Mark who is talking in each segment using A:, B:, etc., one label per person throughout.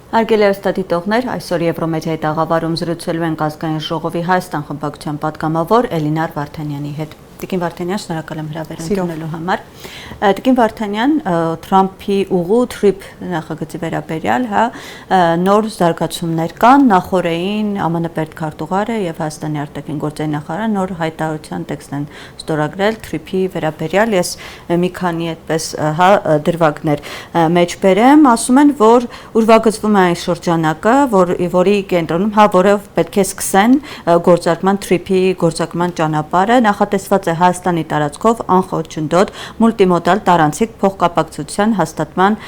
A: Հարգելի ստատիտողներ, այսօր Եվրոմեդիայի տաղավարում զրուցելու ենք ազգային ժողովի Հայաստան խմբակցության պատգամավոր Էլինար Վարդանյանի հետ։ Տիկին Վարդանյան, շնորհակալ եմ հրավեր ընդունելու համար։ Տիկին Վարդանյան, Թրամփի ուղու թրիփ նախագծի վերաբերյալ, նոր զարգացումներ կան, նախորդին ԱՄՆ պետքարտուղարը եւ Հայաստանի արտաքին գործերի նախարարը նոր հայտարարության տեքստ են ստորագրել թրիփի վերաբերյալ։ Ես մի քանի այդպես դրվագներ մեջբերեմ, ասում են, որ ուրվագծվում է այն շրջանակը, որի կենտրոնում, որը պետք է սկսեն գործարկման թրիփի գործարկման ճանապարհը, նախատեսված Հայաստանի տարածքով անխոչնդոտ մուլտիմոդալ տարանցիկ փոխկապակցության հաստատման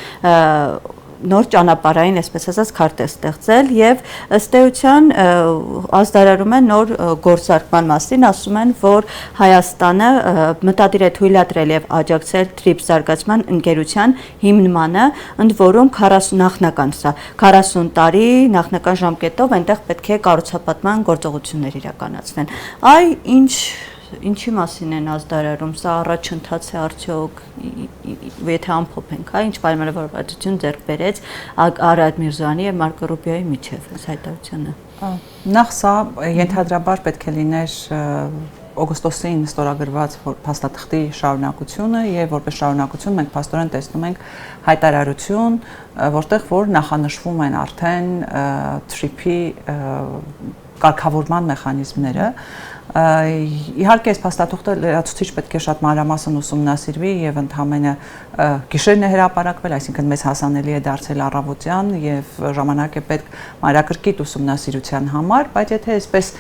A: նոր ճանապարհային, այսպես ասած, քարտ է ստեղծել եւ ըստ էության ազդարարում է նոր գործարկման մասին, ասում են, որ Հայաստանը մտադիր է թույլատրել եւ աջակցել թրիփ զարգացման ընկերության հիմնմանը, ընդ որում 40 տարի նախնական ժամկետով այնտեղ պետք է կառուցապատման գործողություններ իրականացվեն։ Ինչի մասին են ազդարարում, սա առաջընթաց է արդյոք, եթե ամփոփենք, ինչ պայմանավորվածություն ձեռք բերեց Արադ Միրզոյանի եւ Մարկո Ռուբիոյի միջև այս հայտարարությունը։
B: Նախ սա ենթադրաբար պետք է լիներ օգոստոսին ստորագրված փաստաթղթի շարունակությունը եւ որպես շարունակություն մենք փաստորեն տեսնում ենք հայտարարություն, որտեղ որ նախանշվում են արդեն թրիփի կարգավորման մեխանիզմները։ Իհարկե այս փաստաթուղթը լրացուցիչ պետք է շատ մանրամասն ուսումնասիրվի եւ ընդհանրապես գիշերն է հրապարակվել, այսինքն մեզ հասանելի է դարձել առավոտյան եւ ժամանակ է պետք մանրակրկիտ ուսումնասիրության համար, բայց եթե այսպես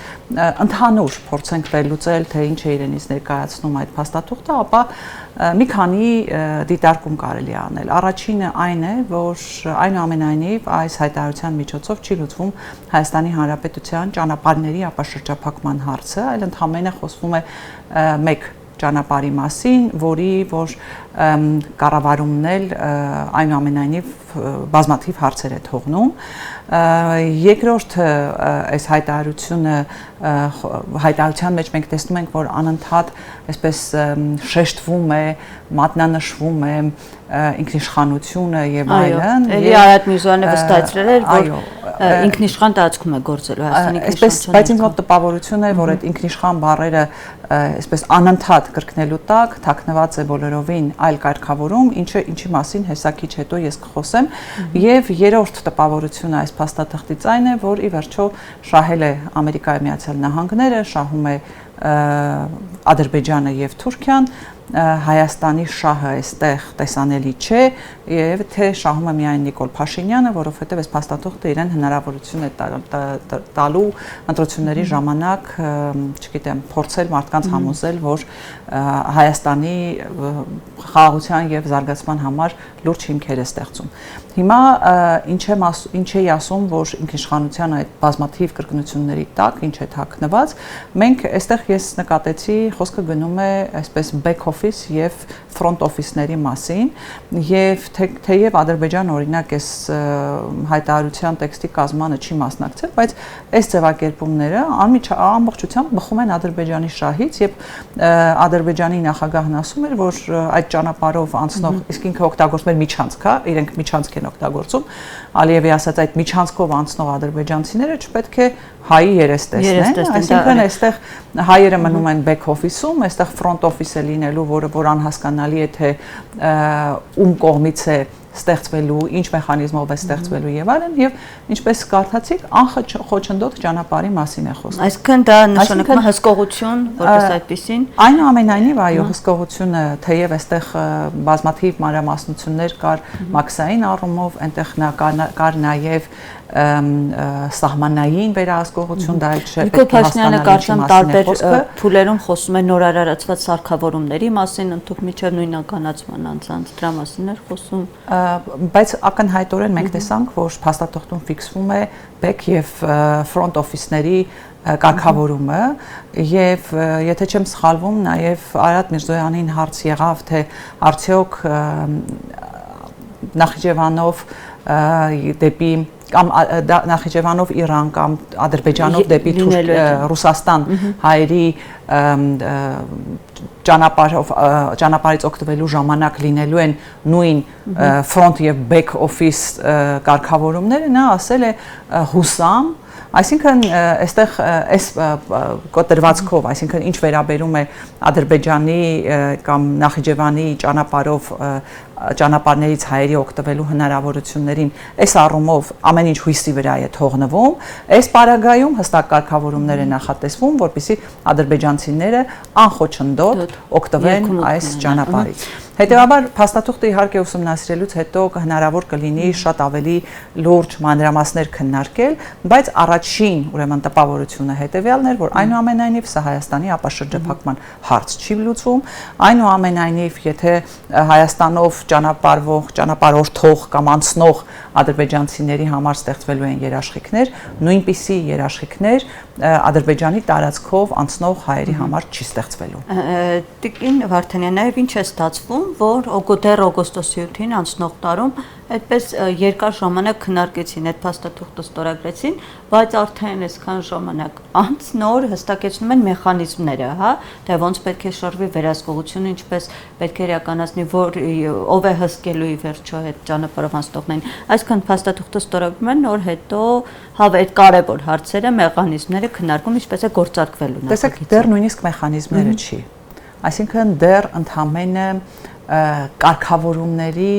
B: ընդհանուր փորձենք վերլուծել, թե ինչ է իրենից ներկայացնում այդ փաստաթուղթը, ապա մի քանի դիտարկում կարելի է անել։ Առաջինը այն է, որ այնուամենայնիվ այս հայտարարության միջոցով չի լուծվում Հայաստանի Հանրապետության ճանապարհների ապաշրջափակման հարցը, այլ ընդհանրապես խոսվում է մեկ ճանապարհի մասին, որի կառավարումն էլ այնուամենայնիվ բազմաթիվ հարցեր է թողնում։ Երկրորդ այս հայտարարության մեջ մենք տեսնում ենք, որ անընդհատ այսպես շեշտվում է, մատնանշվում է ինքնիշխանությունը եւ այլն։
A: Էլի Արադ Միրզոյանը վստահեցրել էր, որ ինքնիշխան տարածքում է գործելու Հայաստանի ինքնիշխանությունը։
B: Բայց ինձ մոտ տպավորություն է, որ այդ ինքնիշխան բառերը այսպես անընդհատ կրկնելու տակ թաքնված է բոլորովին այլ կարգավորում, ինչի մասին հեսա քիչ հետո ես կխոսեմ, եւ երրորդ տպավորությունը այս փաստաթղթից այն է, որ ի վերջո շահել է Ամերիկայի Միացյալ Նահանգները, շահում է Ադրբեջանը եւ Թուրքիան, Հայաստանի շահը այստեղ տեսանելի չէ եւ թե շահում է միայն Նիկոլ Փաշինյանը, որովհետեւ այս փաստաթուղթը իրեն հնարավորություն է տալու ընտրությունների ժամանակ, չգիտեմ, փորձել մարդկանց համոզել, որ Հայաստանի խաղաղության եւ զարգացման համար լուրջ հիմքեր է ստեղծում։ Հիմա ինչ էի ասում, որ ինքնիշխանության այդ բազմաթիվ կրկնությունների տակ ինչ է թաքնված, մենք այստեղ ես նկատեցի խոսքը գնում է այսպես back office եւ front office-ների մասին եւ թեև Ադրբեջանը օրինակ այս հայտարարության տեքստի կազմանը չի մասնակցել, բայց այս ձևակերպումները ամբողջությամբ բխում են Ադրբեջանի շահից եւ Ադրբեջանի նախագահն ասում էր, որ այդ ճանապարհով անցնող իսկ ինքը օգտագործում էր միջանցք, իրենք միջանցք են օգտագործում, Ալիևի ասած այդ միջանցքով անցնող ադրբեջանցիները չպետք է հայի երես տեսնեն, այսինքն այստեղ հայերը մնում են back office-ում, այստեղ front office-ը լինելու, որ անհասկանալի է թե ում կողմից է ստեղծվելու, ինչ մեխանիզմով է ստեղծվելու եւ այլն, եւ ինչպես կարդացիք, անխոչնդոտ ճանապարհի մասին է խոսքը։
A: Այսինքն դա նշանակում է հսկողություն, որպես այդպեսին։
B: Այնուամենայնիվ, այո, հսկողությունը, թեև այստեղ բազմաթիվ մանրամասնություններ կար մաքսային առումով, այնտեղ կար նաեւ սահմանային վերահսկողություն, դա չէ։
A: Նիկոլ Փաշինյանը կարծեմ տարբեր փուլերում խոսում է նոր արարացված սարքավորումների մասին, ընդհանուր միջև նույնականացման անձանց դրա մասին էր խոսում։
B: Բայց ակնհայտորեն մենք տեսանք, որ փաստաթղթում ֆիքսվում է back եւ front office-ների կարգավորումը եւ եթե չեմ սխալվում, նաեւ Արադ Միրզոյանին հարց եղավ, թե արդյոք Նախիջևանով դեպի կամ Նախիջևանով Իրան կամ Ադրբեջանով դեպի Ռուսաստան հայերի ճանապարհից օգտվելու ժամանակ լինելու են նույն front եւ back office կարգավորումները, նա ասել է հուսամ, այսինքն այստեղ այս կոտրվածքով, այսինքն ինչ վերաբերում է Ադրբեջանի կամ Նախիջևանի ճանապարհներից հայերի օգտվելու հնարավորություններին, այս առումով ամեն ինչ հույսի վրա է թողնվում, այս պարագայում հստակ կարգավորումներ է նախատեսվում, որպեսզի ադրբեջանցիները անխոչնդոտ օգտվեն այս ճանապարհից։ Հետևաբար փաստաթուղթը իհարկե ուսումնասիրելուց հետո հնարավոր կլինի շատ ավելի լուրջ մանրամասներ քննարկել, բայց առաջին ուրեմն տպավորությունը հետևյալն էր, որ այնուամենայնիվ սա Հայաստանի ապաշրջափակման հարց չի լուծում, այնուամենայնիվ եթե Հայաստանով ճանապարհորդող կամ անցնող ադրբեջանցիների համար ստեղծվելու են երաշխիքներ, նույնպիսի երաշխիքներ Ադրբեջանի տարածքով անցնող հայերի համար չի ստեղծվելու։
A: Տիկին Վարդանյան, նաև ինչ է ստացվում, որ դեռ օգոստոսի 7-ին անցնող տարում այդպես երկար ժամանակ քննարկեցին, այդ փաստաթուղթը ստորագրեցին, բայց արդեն այսքան ժամանակ անց նոր հստակեցնում են մեխանիզմները, հա, թե ոնց պետք է շարժվի վերահսկողությունը, ինչպես պետք է իրականացնի, ով է հսկելու ի վերջո այդ ճանապարհով անցնողներին։ Այսքան փաստաթուղթը ստորագրում են, նոր հետո այդ կարևոր հարցերը, մեխանիզմները քննարկում, ինչպես է գործարկվելու։
B: Տեսեք, դեռ նույնիսկ մեխանիզմները չի։ Այսինքն դեռ ընդհանրապես կարգավորումների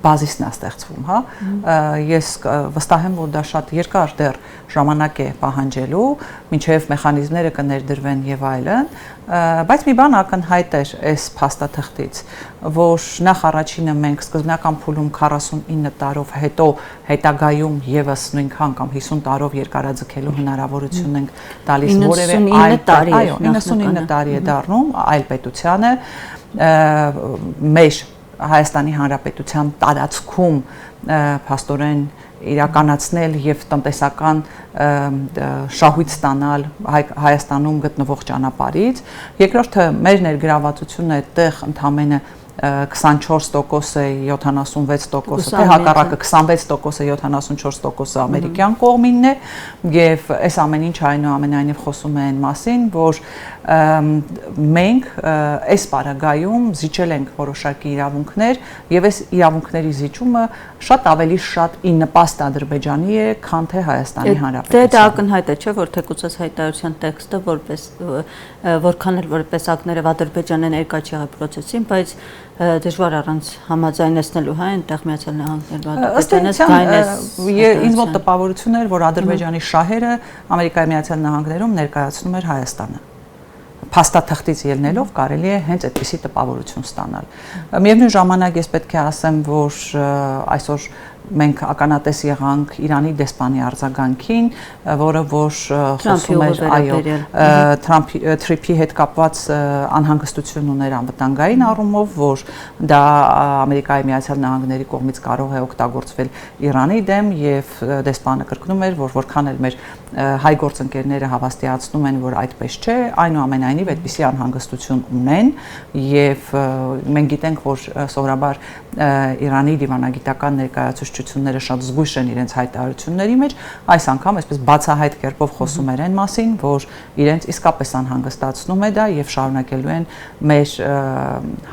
B: բազիսն է ստեղծվում, հա։ Ես վստահ եմ, որ դա շատ երկար դեռ ժամանակ է պահանջելու, մինչև մեխանիզմները կներդրվեն եւ այլն, բայց մի բան ակնհայտ էր այս փաստաթղթից, որ նախ առաջինը մենք սկզբնական փուլում 49 տարով հետո հետագայում եւս նույնքան կամ 50 տարով երկարաձգելու հնարավորություն ենք տալիս որևէ այլ 99 տարի է դառնում այլ պետությանը մեր Հայաստանի Հանրապետության տարածքում փաստորեն իրականացնել եւ տնտեսական շահույթ ստանալ Հայաստանում գտնվող ճանապարհից։ Երկրորդը մեր ներգրավվածությունը այդտեղ ընդամենը 24% է 76%, թե հակառակը 26% է 74% ամերիկյան կողմինն է եւ այս ամեն ինչ այնուամենայնիվ խոսում է այն մասին, որ մենք այս պարագայում զիջել ենք որոշակի իրավունքներ եւ այս իրավունքների զիջումը շատ ավելի շատ ի նպաստ Ադրբեջանի է, քան թե Հայաստանի Հանրապետության։
A: Դա ակնհայտ է, չէ՞, որ թեկուզ այս հայտարարության տեքստը որքան էլ որպես ակներով Ադրբեջանը ներկա չի եղել process-ին, բայց դժվար առանց համաձայնեցնելու հա այնտեղ Միացյալ Նահանգներն Ադրբեջանը
B: ինձ մոտ տպավորություն էր, որ Ադրբեջանի շահերը Ամերիկայի Միացյալ Նահանգներում ներկայացնում էր Հայաստանը։ Փաստաթղթից ելնելով կարելի է հենց այդպիսի տպավորություն ստանալ։ Միևնույն ժամանակ ես պետք է ասեմ, որ այսօր մենք ականատես եղանք Իրանի դեսպանի արձագանքին, որը որ խոսում էր այո Թրամփի հետ կապված անհանգստություն ուներ անվտանգային առումով, որ դա Ամերիկայի Միացյալ Նահանգների կողմից կարող է օգտագործվել Իրանի դեմ եւ դեսպանը կրկնում էր, որ որքան էլ մեր հայ գործընկերները հավաստիացնում են, որ այդպես չէ, այնուամենայնիվ այդպիսի անհանգստություն ունեն եւ մենք գիտենք, որ սովորաբար Իրանի դիվանագիտական ներկայացուցչությունները շատ զգույշ են իրենց հայտարարությունների մեջ, այս անգամ այսպես բացահայտ կերպով խոսում են այն մասին, որ իրենց իսկապես անհանգստացնում է դա եւ շարունակելու են մեր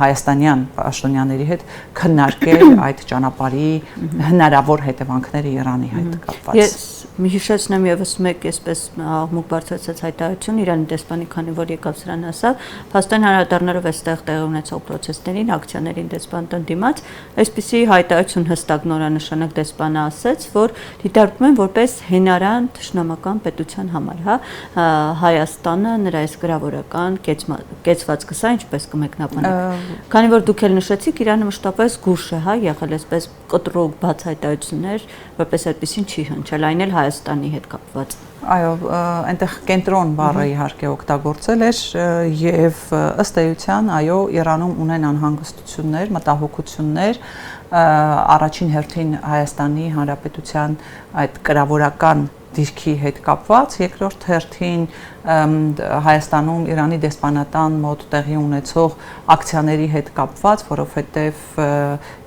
B: հայաստանյան պաշտոնյաների հետ քննարկել այդ ճանապարհի հնարավոր հետևանքները Իրանի հետ կապված։
A: Ես հիշեցնեմ եւս մեկ այսպես աղմուկ բարձրացած հայտարարություն Իրանի դեսպանի, քանի որ եկավ սրան ասավ, փաստորեն հանրադառնալով այստեղ տեղի ունեցող process-ներին, ակցիաներին դեսպանտն դիմաց, այսպիսի հայտարարություն հստակ նորանշանակ դեսպանը ասաց, որ դիտարկում են որպես հենարան թշնամական պետության համար, հա, Հայաստանը նրա այս գրավորական կեցվածքը սա ինչպես կմեկնաբանեք։ Քանի որ դուք էլ նշեցիք, Իրանը մշտապես գուշ է, հա, եղել այսպես կտրուկ բաց հայտարարություններ, որպես այդպեսին չի հնչել, այն էլ Հայաստանի հետ կապված։
B: Այո, այնտեղ կենտրոն բառը իհարկե օգտագործել էր եւ ըստ էության, այո, Իրանում ունեն անհանգստություններ, մտահոգություններ, առաջին հերթին Հայաստանի Հանրապետության այդ կրավորական դիրքի հետ կապված, երկրորդ հերթին Հայաստանում Իրանի դեսպանատան մոտ տեղի ունեցող ակցիաների հետ կապված, որովհետև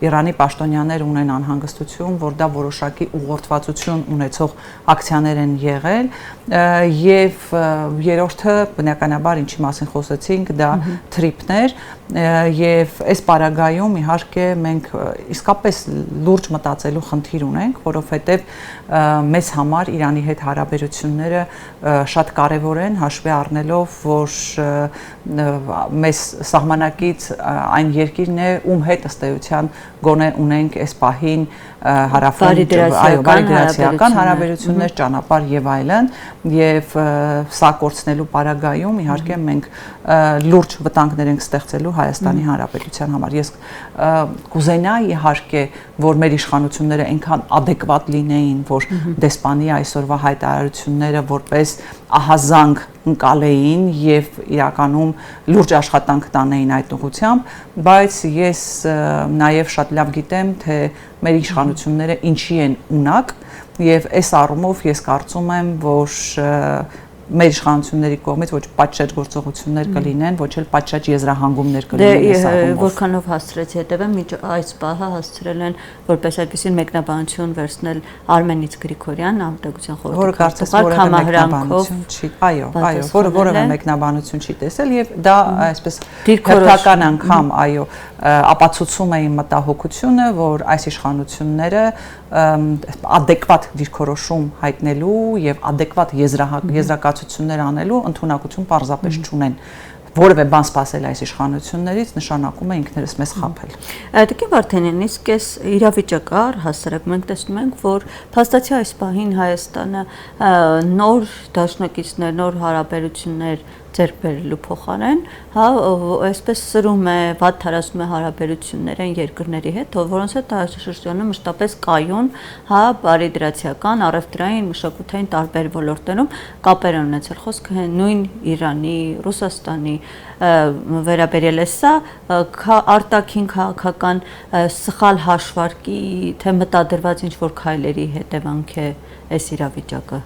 B: Իրանի պաշտոնյաներ ունեն անհանգստություն, որ դա որոշակի ուղղորդվածություն ունեցող ակցիաներ են եղել, եւ երրորդը բնականաբար ինչի մասին խոսեցինք, դա թրիփներ, եւ այս պարագայում իհարկե մենք իսկապես լուրջ մտածելու խնդիր ունենք, որովհետև մեզ համար Իրանի հետ հարաբերությունները շատ կարևոր են, հաշվի առնելով, որ մեզ սահմանակից այն երկիրն է, ում հետ ըստ էության գոնե ունենք այս պահին բարիդրացիական հարաբերություններ, ճանապարհ եւ այլն, եւ սա կորցնելու պարագայում իհարկե մենք լուրջ վտանգներ ենք ստեղծելու Հայաստանի Հանրապետության համար։ Ես կուզենայի իհարկե, որ մեր իշխանությունները այնքան adekvat լինեին, որ դեսպանի այսօրվա հայտարարությունները որպես ահազանգ ընկալեին եւ իրականում լուրջ աշխատանք տանեին այդ ուղղությամբ, բայց ես նաեւ շատ լավ գիտեմ, թե մեր իշխանությունները ինչի են ունակ եւ այս առումով ես կարծում եմ, որ մեր իշխանությունների կողմից ոչ պատշաճ գործողություններ կլինեն, ոչ էլ պատշաճ եզրահանգումներ կլինեն այս առումով։
A: Որքանով հասցրեցի հետևեմ, մինչ այս պահը հասցրել են որպես այդպիսին մեկնաբանություն վերցնել Արմենից Գրիգորյան, Անվտանգության խորհրդի
B: որևէ մեկնաբանություն չի տեսել եւ դա այսպես հերթական անգամ, այո, ապացուցում է իմ մտահոգությունը, որ այս իշխանությունները adekvat դիրքորոշում հայտնելու եւ adekvat եզրակացություններ անելու ընդունակություն պարզապես չունեն։ Որևէ բան սпасել այս իշխանություններից նշանակում է ինքներս մեզ խաբել։
A: Տիկին Վարդանյան, իսկ այս իրավիճակը առհասարակ մենք տեսնում ենք, որ փաստացի այս պահին Հայաստանը նոր դաշնակիցներ, նոր հարաբերություններ ձեռք բերելու փոխարեն, հա, այսպես սրում է, վատ թարացնում է հարաբերություններ այն երկրների հետ, որոնց հետ տարածաշրջանում մշտապես կայուն, հա, բարիդրացիական, առևտրային, մշակութային տարբեր ոլորտներում կապեր են ունեցել, խոսքը նույն Իրանի, Ռուսաստանի վերաբերել է սա արտաքին քաղաքական սխալ հաշվարկի, թե մտադրված ինչ-որ քայլերի հետևանք է այս իրավիճակը։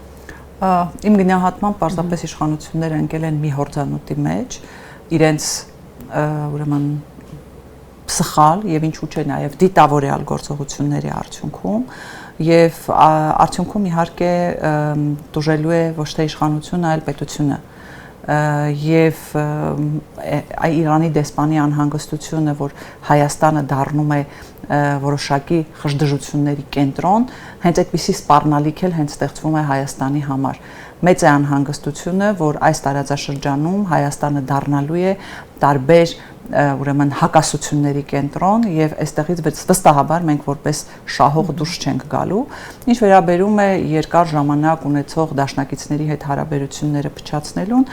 B: Իմ գնահատմամբ պարզապես իշխանությունները ընկել են մի հորձանուտի մեջ, իրենց ուրեմն սխալ եւ ինչու՞ չէ նաեւ դիտավորյալ գործողությունների արդյունքում եւ արդյունքում իհարկե դժվարելու է ոչ թե իշխանությունը, այլ պետությունը եւ Իրանի դեսպանի անհանգստությունը, որ Հայաստանը դառնում է որոշակի խժդժությունների կենտրոն, հենց այդպիսի սպառնալիք էլ հենց ստեղծվում է Հայաստանի համար։ Մեծ է անհանգստությունը, որ այս տարածաշրջանում Հայաստանը դառնալու է տարբեր ուրեմն հակասությունների կենտրոն եւ այստեղից վստահաբար մենք որպես շահող դուրս չենք գալու։ Ինչ վերաբերում է երկար ժամանակ ունեցող դաշնակիցների հետ հարաբերությունները փչացնելուն,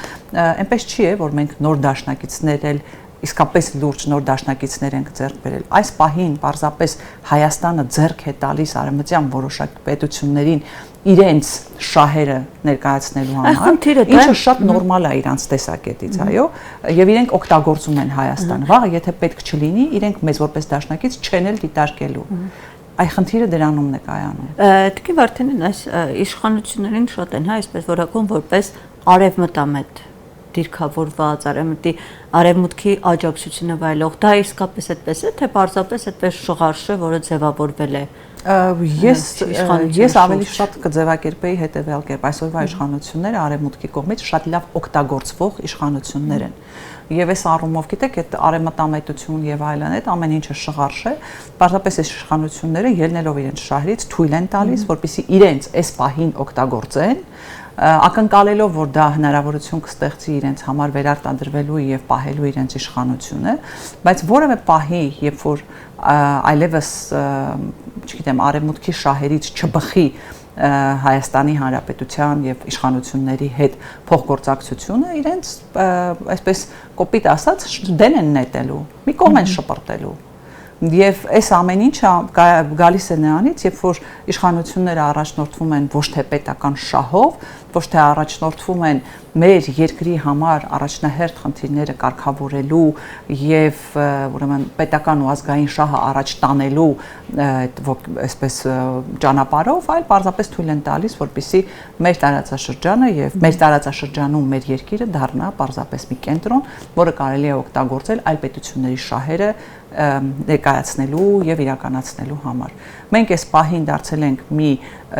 B: այնպես չի է, որ մենք նոր դաշնակիցներ էլ իսկապես լուրջ նոր դաշնակիցներ ենք ձեռք բերել։ Այս պահին պարզապես Հայաստանը ձեռք է տալիս արևմտյան որոշակի պետություններին իրենց շահերը ներկայացնելու համար, ինչը շատ նորմալ է իրանց տեսակետից, այո, եւ իրենք օգտագործում են Հայաստանը։ Վաղը եթե պետք չլինի, իրենք մեզ որպես դաշնակից չեն էլ դիտարկելու։ Այ խնդիրը դրանումն է կայանում։
A: Տիկին Վարդանյան, այս իշխանություններին շատ են, հա, այսպես որակում որպես արևմտամետ դիրքավորված արևմուտքի աջակցությունը վայելող, դա իսկապես այդպես է, թե պարզապես այդպես շղարշ է, որը ձևավորվել է։
B: Ես ավելի շատ կձևակերպեի հետևյալ կերպ, այսօրվա իշխանությունները արևմուտքի կողմից շատ լավ օգտագործվող իշխանություններ են։ Եվ այս առումով գիտեք, այդ արևմտամետություն եւ այլն, այդ ամեն ինչը շղարշ է, պարզապես այս իշխանությունները ելնելով իրենց շահերից թույլ են տալիս, որպեսզի իրենց այս պահին օգտագործեն, ակնկալելով, որ դա հնարավորություն կստեղծի իրենց համար վերարտադրվելու եւ պահելու իրենց իշխանությունը, բայց որևէ պահի, երբ որ այլևս, չգիտեմ, արևմուտքի շահերից չբխի Հայաստանի Հանրապետության եւ իշխանությունների հետ փոխգործակցությունը, իրենց այսպես կոպիտ ասած դեն են նետելու, մի կողմ են շպրտելու։ Եվ այս ամեն ինչը գալիս է նրանից, երբ որ իշխանությունները առաջնորդվում են ոչ թե պետական շահով, ոչ թե առաջնորդվում են մեր երկրի համար առաջնահերթ խնդիրները կարգավորելու եւ ուրեմն պետական ու ազգային շահը առաջ տանելու այսպես ճանապարհով, այլ պարզապես թույլ են տալիս, որպեսզի մեր տարածաշրջանը եւ մեր տարածաշրջանում մեր երկիրը դառնա պարզապես մի կենտրոն, որը կարելի է օգտագործել այլ պետությունների շահերը ներկայացնելու եւ իրականացնելու համար։ Մենք այս պահին դարձել ենք մի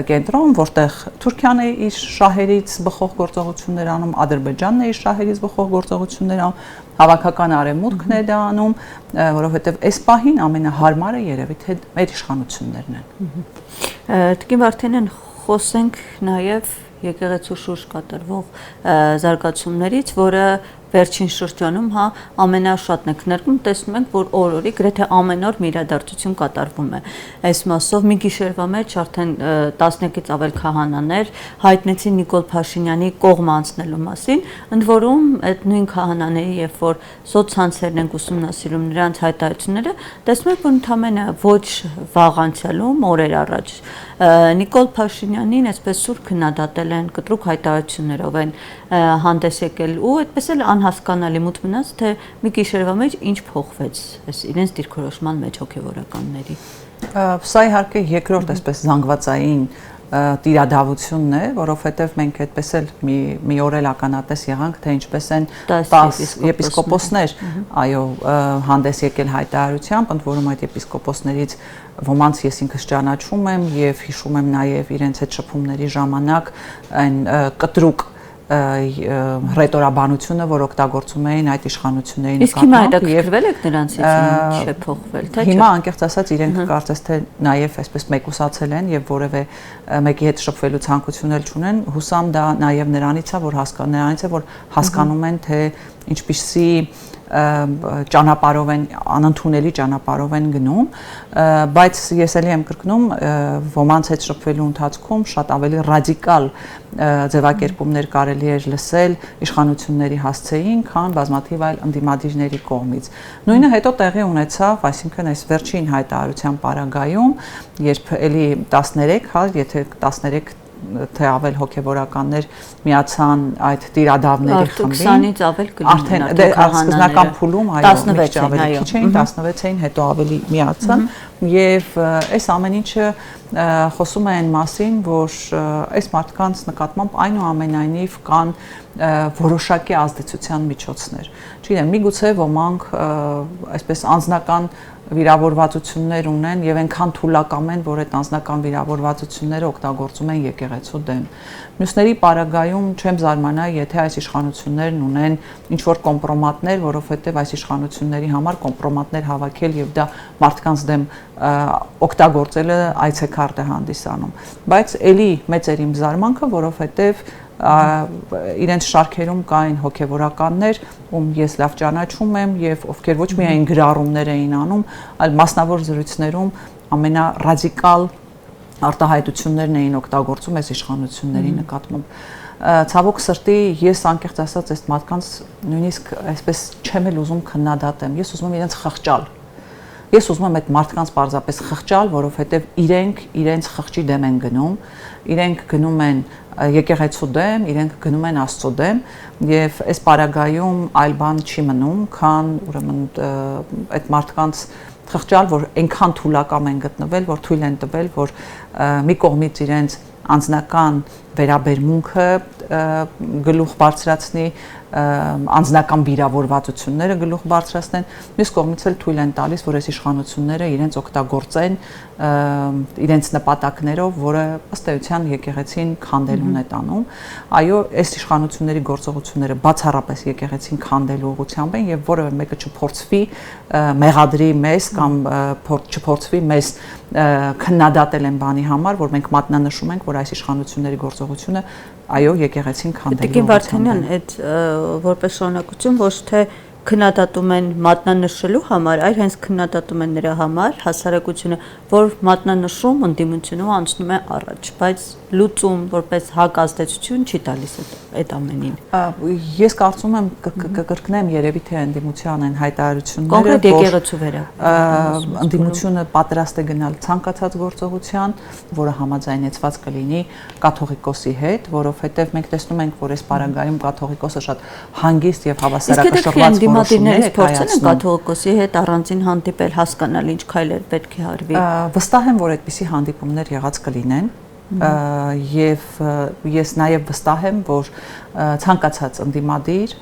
B: կենտրոն, որտեղ Թուրքիան է իր շահերից բխող գործողություններ անում, Ադրբեջանն է իր շահերից բխող գործողություններ անում, հավաքական արևմուտքն է դա անում, որովհետեւ այս պահին ամենահարմարը երևի թե մեր իշխանություններն են։
A: Տիկին Վարդանյան, խոսենք նաեւ եկեղեցու շուրջ կատարվող զարգացումներից, որը վերջին շրջանում ամենաշատն եք ներկում, տեսնում ենք, որ օր-օրի գրեթե ամեն օր մի իրադարձություն կատարվում է։ Այս մասով մի գիշերվա մեջ արդեն 11-ից ավել քահանաներ հայտնեցին Նիկոլ Փաշինյանի կողմ անցնելու մասին, ընդ որում այդ նույն քահանաների, երբ որ սոցցանցերն են ուսումնասիրում նրանց հայտարարությունները, տեսնում եք, որ ընդամենը ոչ վաղ անցյալում, օրեր առաջ Նիկոլ Փաշինյանին այսպես սուր քննադատել են, կտրուկ հայտարարություններով են հանդես եկել ու այդպես էլ անհասկանալի մութ մնաց, թե մի գիշերվա մեջ ինչ փոխվեց այս իրենց դիրքորոշման մեջ հոգևորականների։
B: Սա իհարկե երկրորդ այսպես զանգվածային տիրադավությունն է, որովհետև մենք այդպես էլ մի օր էլ ականատես եղանք, թե ինչպես են 10 եպիսկոպոսներ, այո, հանդես եկել հայտարարությամբ, ընդ որում այդ եպիսկոպոսներից ոմանց ես ինքս ճանաչում եմ եւ հիշում եմ նաեւ իրենց հետ շփումների ժամանակ այն կտրուկ ռետորաբանությունը, որ օգտագործում էին այդ իշխանությունների նկատմամբ։
A: Իսկ հիմա հետաքրքրվել եք նրանցից ինչ է փոխվել, թե չէ։ Հիմա
B: անկեղծ ասած իրենք կարծես թե նաև այսպես մեկուսացել են եւ որևէ մեկի հետ շփվելու ցանկություն էլ չունեն։ Հուսամ դա նաև նրանից է, որ հասկանում են, թե ինչպիսի ճանապարհով են անընդունելի ճանապարհով են գնում, բայց ես էլի եմ կրկնում, ոմանց հետ շփվելու ընթացքում շատ ավելի ռադիկալ ձևակերպումներ կարելի էր լսել իշխանությունների հասցեին, քան բազմաթիվ այլ ընդդիմադիրների կողմից։ Նույնը հետո տեղի ունեցավ, այսինքն այս վերջին հայտարարության պարագայում, երբ էլի 13, եթե 13 թե ավել հոգևորականներ միացան այդ տիրադավների խմբին,
A: 20-ից ավել կլինեն
B: արդեն սկզբնական փուլում այո, մեկ ավելի քիչ էին, 16-ին, հետո ավելի միացան եւ այս ամեն ինչը խոսում է այն մասին, որ այս մարդկանց նկատմամբ այնուամենայնիվ կան որոշակի ազդեցության միջոցներ։ Չգիտեմ, միգուցե ոմանք այսպես անձնական վիրավորվածություններ ունեն եւ այնքան թուլակամ են, որ այդ անձնական վիրավորվածությունները օգտագործում են եկեղեցու դեմ։ Մյուսների պարագայում չեմ զարմանա, եթե այս իշխանություններն ունեն ինչ որ կոմպրոմատներ, որովհետեւ այս իշխանությունների համար կոմպրոմատներ հավաքել եւ դա մարդկանց դեմ օգտագործելը այցեքարտ է հանդիսանում։ Բայց ելի մեծ էր իմ զարմանքը, որովհետեւ իրենց շարքերում կային հոգևորականներ, ում ես լավ ճանաչում եմ եւ ովքեր ոչ միայն գրառումներ էին անում, այլ մասնավոր զրույցներում ամենառադիկալ արտահայտություններն էին օգտագործում այս իշխանությունների նկատմամբ։ Ցավոք սրտի ես անկեղծ ասած այս մարդկանց նույնիսկ այսպես չեմ էլ ուզում քննադատեմ, ես ուզում եմ իրենց խղճալ։ Ես ուզում եմ այդ մարդկանց պարզապես խղճալ, որովհետև իրենք իրենց խղճի դեմ են գնում, իրենք գնում են եկեղեցու դեմ, իրենք գնում են Աստծո դեմ եւ այս պարագայում այլ բան չի մնում, քան ուրեմն այդ մարդկանց խղճալ, որ այնքան թուլակամ են գտնվել, որ թույլ են տվել, որ մի կողմից իրենց անձնական վերաբերմունքը գլուխ բարձրացնի, անձնական վիրավորվածությունները գլուխ բարձրացնեն, մյուս կողմից էլ թույլ են տալիս, որ այս իշխանությունները իրենց օգտագործեն իրենց նպատակներով, որը ըստ էության եկեղեցին քանդելուն է տանում։ Այո, այս իշխանությունների գործողությունները բացառապես եկեղեցին քանդելու ուղղությամբ են եւ որևէ մեկը չփորձվի մեղադրի մեզ կամ չփորձվի մեզ քննադատել են բանի համար, որ մենք մատնանշում ենք, որ այս իշխանությունների գործողությունը այո եկեղեցին քանդելու։
A: Տիկին Վարդանյան, այդ որպես շարունակություն ոչ թե քննադատում են մատնանշելու համար, այլ հենց քննադատում են նրա համար հասարակությունը, որ մատնանշում ընդդիմությունը անցնում է առաջ, բայց լուծում որպես հակազդեցություն չի տալիս այդ ամենին։
B: Ես կարծում եմ կկրկնեմ երևի թե ընդդիմության են հայտարարությունները,
A: կոնկրետ եկեղեցու վերաբերյալ
B: ընդդիմությունը պատրաստ է գնալ ցանկացած գործողության, որը համաձայնեցված կլինի կաթողիկոսի հետ, որովհետև մենք տեսնում ենք, որ այս պարագայում կաթողիկոսը շատ հանգիստ եւ հավասարակշռված
A: դիմադիրներից փորձել են կաթողիկոսի հետ առանձին հանդիպել, հասկանալ ինչ քայլեր պետք է արվի։
B: Վստահ եմ, որ այդպիսի հանդիպումներ եղած կլինեն եւ ես նաեւ վստահ եմ, որ ցանկացած ընդդիմադիր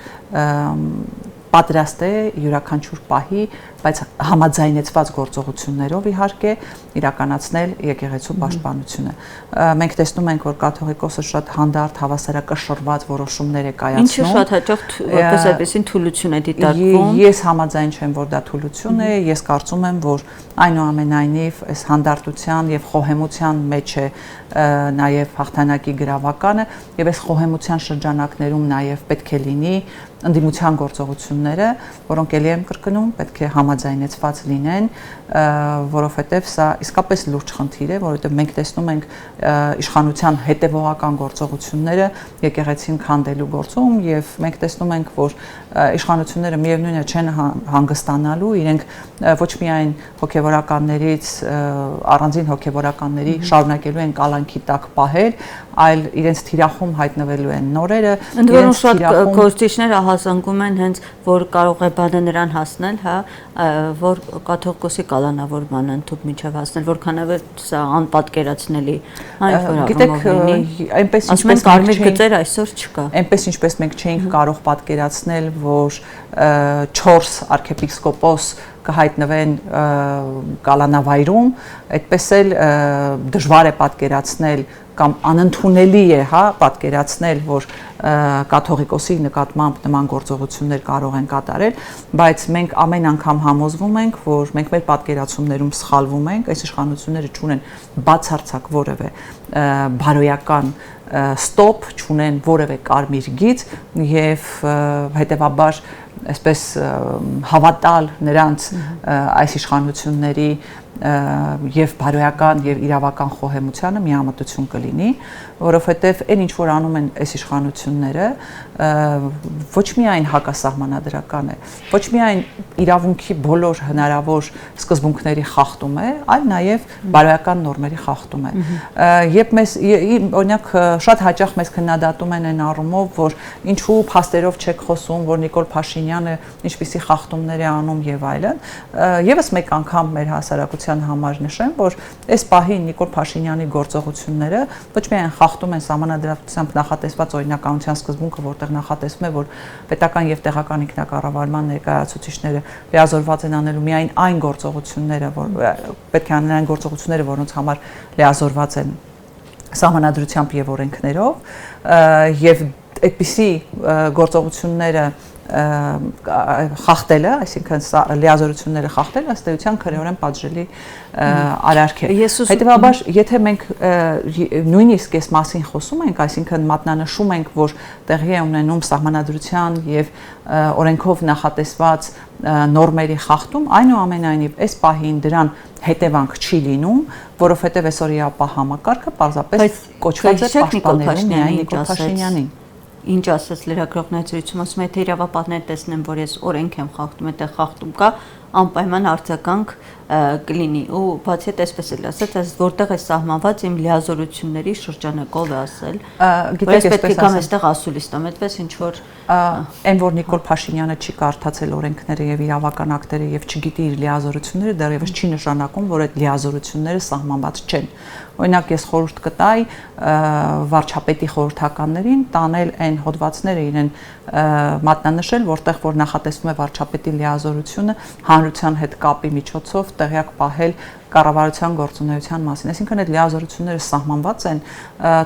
B: պատրաստ է յուրաքանչյուր պահի, բայց համաձայնեցված գործողություններով իհարկե իրականացնել եկեղեցու պաշտպանությունը։ Մենք տեսնում ենք, որ կաթողիկոսը շատ հանդարտ հավասարակշռված որոշումներ է կայացնում։
A: Ինչը շատ հաճախ որպես այդպեսին թուլություն է դիտարկվում։
B: Ես համաձայն չեմ, որ դա թուլություն է, ես կարծում եմ, որ այնուամենայնիվ այս հանդարտության եւ խոհեմության մեջ է նաեւ հաղթանակի գրավականը եւ այս խոհեմության շրջանակներում նաեւ պետք է լինի ընդդիմության գործողությունները, որոնք ելի եմ կրկնում, պետք է համաձայնեցված լինեն, որովհետև սա իսկապես լուրջ խնդիր է, որովհետև մենք տեսնում ենք իշխանության հետևողական գործողությունները եկեղեցին քանդելու գործում եւ մենք տեսնում ենք, որ իշխանությունները միևնույնն է չեն հանգստանալու, իրենք ոչ միայն հոգեվորականներից, առանձին հոգեվորականների շարունակելու են կալանքի տակ պահել, այլ իրենց թիրախում հայտնվելու են նորերը,
A: ընդ որում շատ գործիչներ ահազանգում են հենց որ կարող է բանը նրան հասնել, հա, որ կաթողիկոսի կալանավորմանը ընդհանուր միջև հասնել, որքանով է սա անպատկերացնելի, այն որ
B: գիտեք, այնպես
A: ինչպես կարմիր գծեր այսօր չկա։
B: Այնպես ինչպես մենք չէինք կարող պատկերացնել, որ 4 arczepiskopos կհայտնվեն կալանավայրում, այդպես էլ դժվար է պատկերացնել կամ անընդունելի է, հա, պատկերացնել, որ կաթողիկոսի նկատմամբ նման գործողություններ կարող են կատարել, բայց մենք ամեն անգամ համոզվում ենք, որ մենք մեր պատկերացումներում սխալվում ենք, այս իշխանությունները չունեն բացարձակ որևէ բարոյական ստոպ, չունեն որևէ կարմիր գիծ եւ հետեւաբար այսպես հավատալ նրանց այս իշխանությունների եւ բարոյական եւ իրավական խոհեմությանը միամտություն կլինի, որովհետեւ այն ինչ որ անում են այս իշխանությունները ոչ միայն հակասահմանադրական է, ոչ միայն իրավունքի բոլոր հնարավոր սկզբունքների խախտում է, այլ նաեւ բարոյական նորմերի խախտում է։ Երբ մեզ օրինակ շատ հաճախ մեզ քննադատում են այն առումով, որ ինչու փաստերով չեք խոսում, որ Նիկոլ Փաշինյանը ինչպիսի խախտումներ է անում եւ այլն, եւս մեկ անգամ մեր հասարակության համար նշեմ, որ այս պահին Նիկոլ Փաշինյանի գործողությունները ոչ միայն խախտում են սահմանադրությամբ նախատեսված օրինականության սկզբունքը, որտեղ նախատեսվում է, որ պետական եւ տեղական ինքնակառավարման ներկայացուցիչները լիազորված են անելու միայն այն գործողությունները, որ պետք է անեն այն գործողությունները, որոնց համար լիազորված են սահմանադրությամբ եւ օրենքներով, եւ այդպիսի գործողությունները խախտելը, այսինքն լիազորությունները խախտելը ըստ էության քրեորեն պատժելի արարք է։ Հետևաբար, եթե մենք նույնիսկ այս մասին խոսում ենք, այսինքն մատնանշում ենք, որ տեղի է ունենում սահմանադրության եւ օրենքով նախատեսված նորմերի խախտում, այնուամենայնիվ այս պահին դրան հետևանք չի լինում, որովհետեւ այսօրի ապա համակարգը պարզապես կոչված է պաշտպանելու միայն Նիկոլ Փաշինյանին։
A: Ինչ ասես լրագրողն այցելությունում ասում է, թե իրավապահները տեսնեն, որ ես օրենք եմ խախտում, այդտեղ խախտում կա, անպայման արձագանք կլինի ու բացի այդ այսպես էլ ասած, այս որտեղ է սահմանված իմ լիազորությունների շրջանակով է ասել։ Գիտեք, պետք է կամ այստեղ ասուլիստամ, այդպես ինչ որ
B: այն որ Նիկոլ Փաշինյանը չի կարդացել օրենքները եւ իրավական ակտերը եւ չգիտի իր լիազորությունները, դեռևս չի նշանակում, որ այդ լիազորությունները սահմանված չեն։ Օրինակ ես խորհուրդ կտայի վարչապետի խորհրդականներին տանել այն հոդվածները իրեն մատնանշել, որտեղ որ նախատեսվում է վարչապետի լիազորությունը հանրության հետ կապի միջոցով տեղյակ պահել կառավարության գործունեության մասին։ Այսինքն այդ լիազորությունները սահմանված են,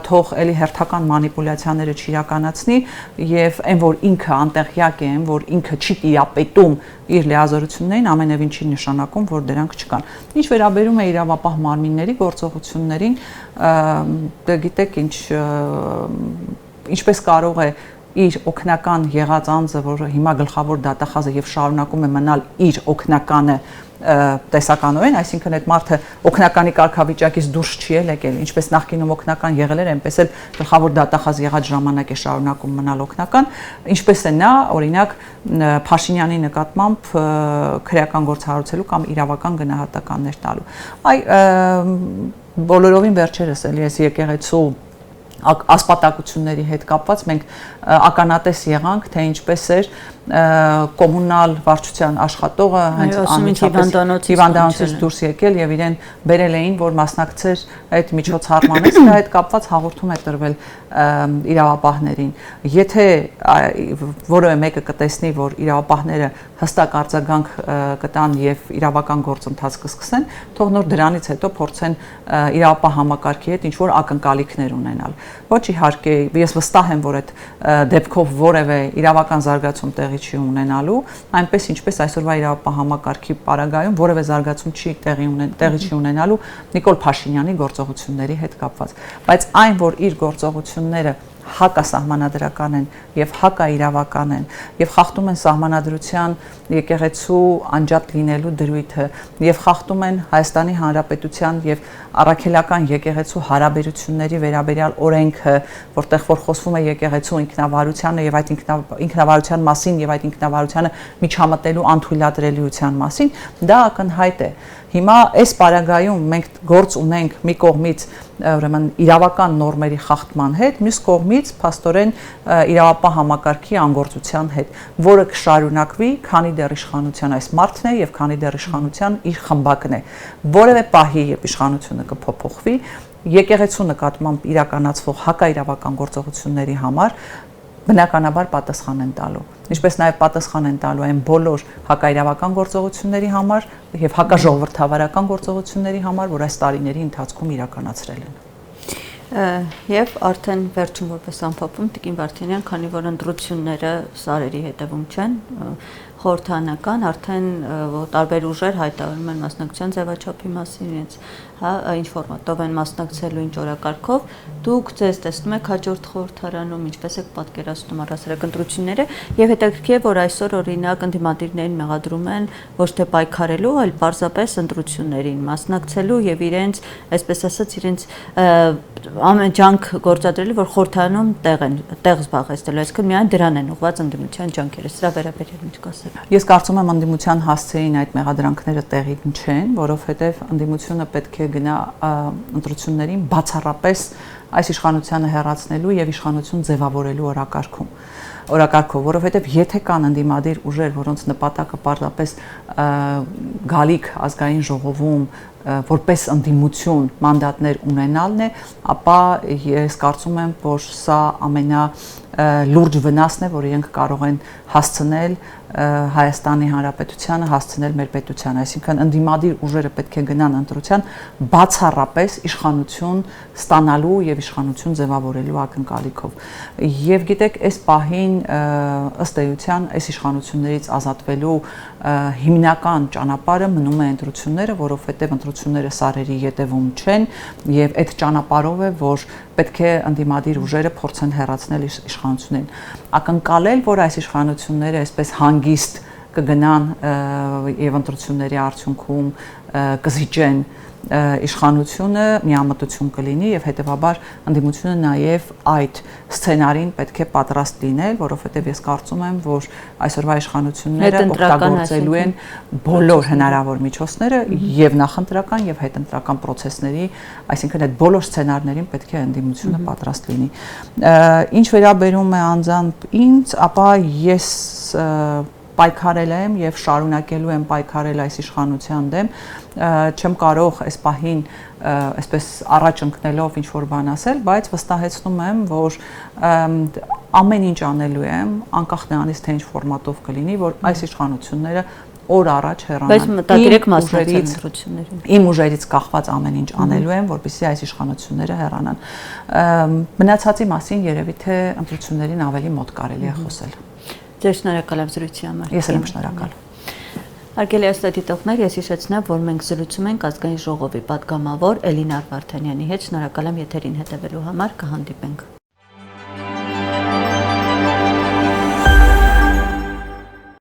B: թող էլի հերթական մանիպուլյացիաները չիրականացնի եւ այն որ ինքը անտեղյակ է, որ ինքը չի տիրապետում իր լիազորություններին, ամենևին չի նշանակում, որ դրանք չկան։ Ինչ վերաբերում է իրավապահ մարմինների գործողություններին, գիտեք ինչպես կարող է իր օգնական եղած անձը, որը հիմա գլխավոր դատախազը եւ շարունակում է մնալ իր օգնականը տեսականորեն, այսինքն այդ մարդը օգնականի կարգավիճակից դուրս չի եկել, ինչպես նախկինում օգնական եղել էր, այնպես էլ գլխավոր դատախազ եղած ժամանակ է շարունակում մնալ օգնական, ինչպես է նա, օրինակ, Փաշինյանի նկատմամբ քրեական գործ հարուցելու կամ իրավական գնահատականներ տալու։ Այ բոլորովին վերջերս էլի այս եկեղեցու ասպատակությունների հետ կապված մենք ականատես եղանք, թե ինչպես էր կոմունալ վարչության աշխատողը հենց հիվանդանոցից դուրս եկել եւ իրեն բերել էին, որ մասնակցեր այդ միջոցառմանը, սա հետ կապված հաղորդում է տրվել իրավապահներին։ Եթե որևէ մեկը կտեսնի, որ իրավապահները հստակ արձագանք կտան եւ իրավական գործընթաց կսկսեն, թող նոր դրանից հետո փորձեն իրավապահ համակարգի հետ ինչ որ ակնկալիքներ ունենալ։ Ոչ իհարկե, ես վստահ եմ, որ այդ դեպքով որևէ իրավական զարգացում տեղի չի ունենալու, այնպես ինչպես այսօրվա իրավապահ համակարգի պարագայում որևէ զարգացում չի տեղի չի ունենալու Նիկոլ Փաշինյանի գործողությունների հետ կապված։ Բայց այն, որ իր գործողությունները հակասահմանադրական են եւ հակաիրավական են եւ խախտում են սահմանադրության եկեղեցու անջատ լինելու դրույթը եւ խախտում են Հայաստանի Հանրապետության եւ առաքելական եկեղեցու հարաբերությունների վերաբերյալ օրենքը, որտեղ որ խոսվում է եկեղեցու ինքնավարությանը եւ այդ ինքնավարության մասին եւ այդ ինքնավարությանը միջամտելու անթույլատրելիության մասին, դա ակնհայտ է։ Հիմա այս պարագայում մենք գործ ունենք մի կողմից ուրեմն իրավական նորմերի խախտման հետ, մյուս կողմից փաստորեն իրավապահ համակարգի անգործության հետ, որը կշարունակվի, քանի դեռ իշխանության այս մարդն է եւ քանի դեռ իշխանության իր խմբակն է։ Որևէ պահի երբ իշխանությունը կփոփոխվի, եկեղեցու նկատմամբ իրականացվող հակաիրավական գործողությունների համար բնականաբար պատասխան են տալու։ Ինչպես նաև պատասխան են տալու այն բոլոր հակաիրավական գործողությունների համար եւ հակաժողովրդավարական գործողությունների համար, որ այս տարիների ընթացքում իրականացրել են։
A: Եվ արդեն վերջում որպես ամփոփում Տիկին Վարդանյան, քանի որ ընտրությունները սարերի հետևում չեն, խորհրդանական արդեն տարբեր ուժեր հայտարարում են մասնակցության ձևաչափի մասին, իրենց ինչ ֆորմատով են մասնակցելու, ինչ օրակարգով, դուք ձեզ տեսնում եք հաջորդ խորհրդարանում, ինչպես եք պատկերացնում առհասարակ ընտրությունները, եւ հետաքրքիր է, որ այսօր օրինակ ընդդիմադիրներին մեղադրում են ոչ թե պայքարելու, այլ պարզապես ընտրություններին մասնակցելու եւ իրենց, այսպես ասած, իրենց ամեն ջանք գործադրելու, որ խորհրդարանում տեղ զբաղեցնելու, այսինքն միայն դրան են ուղղված ընդդիմության ջանքերը։ Սրա վերաբերյալ ինչ կասեք։
B: Ես կարծում եմ ընդդիմության հասցեին այդ մեղադրանքները տեղին չեն, որովհետև ընդդիմությունը պետք է գնա ընտրություններին բացառապես այս իշխանությանը հեռացնելու եւ իշխանություն ձևավորելու օրակարգով, որովհետև եթե կան ընդդիմադիր ուժեր, որոնց նպատակը պարզապես գալիք ազգային ժողովում որպես ընդդիմություն մանդատներ ունենալն է, ապա ես կարծում եմ, որ սա ամենալուրջ վնասն է, որ իրենք կարող են հասցնել Հայաստանի Հանրապետությանը, հասցնել մեր պետությանը, այսինքն ընդդիմադիր ուժերը պետք է գնան ընտրության բացառապես իշխանություն ստանալու եւ իշխանություն ձևավորելու ակնկալիքով։ Եվ գիտեք, այս պահին ըստ էության այս իշխանություններից ազատվելու հիմնական ճանապարհը մնում է ընտրությունները, որովհետեւ ընտրությունները սարերի ետևում չեն եւ այդ ճանապարհով է, որ պետք է ընդդիմադիր ուժերը փորձեն հեռացնել իշխանություններին։ Ակնկալել, որ այս իշխանությունները այսպես հանգիստ կգնան եւ ընտրությունների արդյունքում կզիջեն իշխանությունը, միամտություն կլինի եւ հետեւաբար ընդդիմությունը նաեւ այդ սցենարին պետք է պատրաստ լինել, որովհետեւ ես կարծում եմ, որ այսօրվա իշխանությունները օգտագործելու են բոլոր հնարավոր միջոցները եւ նախընտրական եւ հետընտրական process-ների, այսինքն այդ բոլոր սցենարներին պետք է ընդդիմությունը պատրաստ լինի։ Ինչ վերաբերում է անձամբ ինձ, ապա ես պայքարել եմ եւ շարունակելու եմ պայքարել այս իշխանության դեմ, չեմ կարող այս պահին այսպես առաջ ընկնելով ինչ որ բան ասել, բայց վստահեցնում եմ, որ ամեն ինչ անելու եմ, անկախ նրանից թե ինչ ֆորմատով կլինի, որ այս իշխանությունները օր առաջ հեռանան։
A: Բայց մտածեք մասնակցել ընտրություններին։
B: Իմ ուժերից կախված ամեն ինչ անելու եմ, որպեսզի այս իշխանությունները հեռանան։ Մնացածի մասին երևի թե ընտրություններին ավելի մոտ կարելի է խոսել։
A: Ձեր շնորհակալ եմ զրույցի համար։
B: Ես եմ շնորհակալ։
A: Հարգելի դիտողներ, ես հիշեցնեմ, որ մենք զրուցում ենք ազգային ժողովի պատգամավոր Էլինար Վարդանյանի հետ։ Շնորհակալ եմ եթերին հետևելու համար, կհանդիպենք։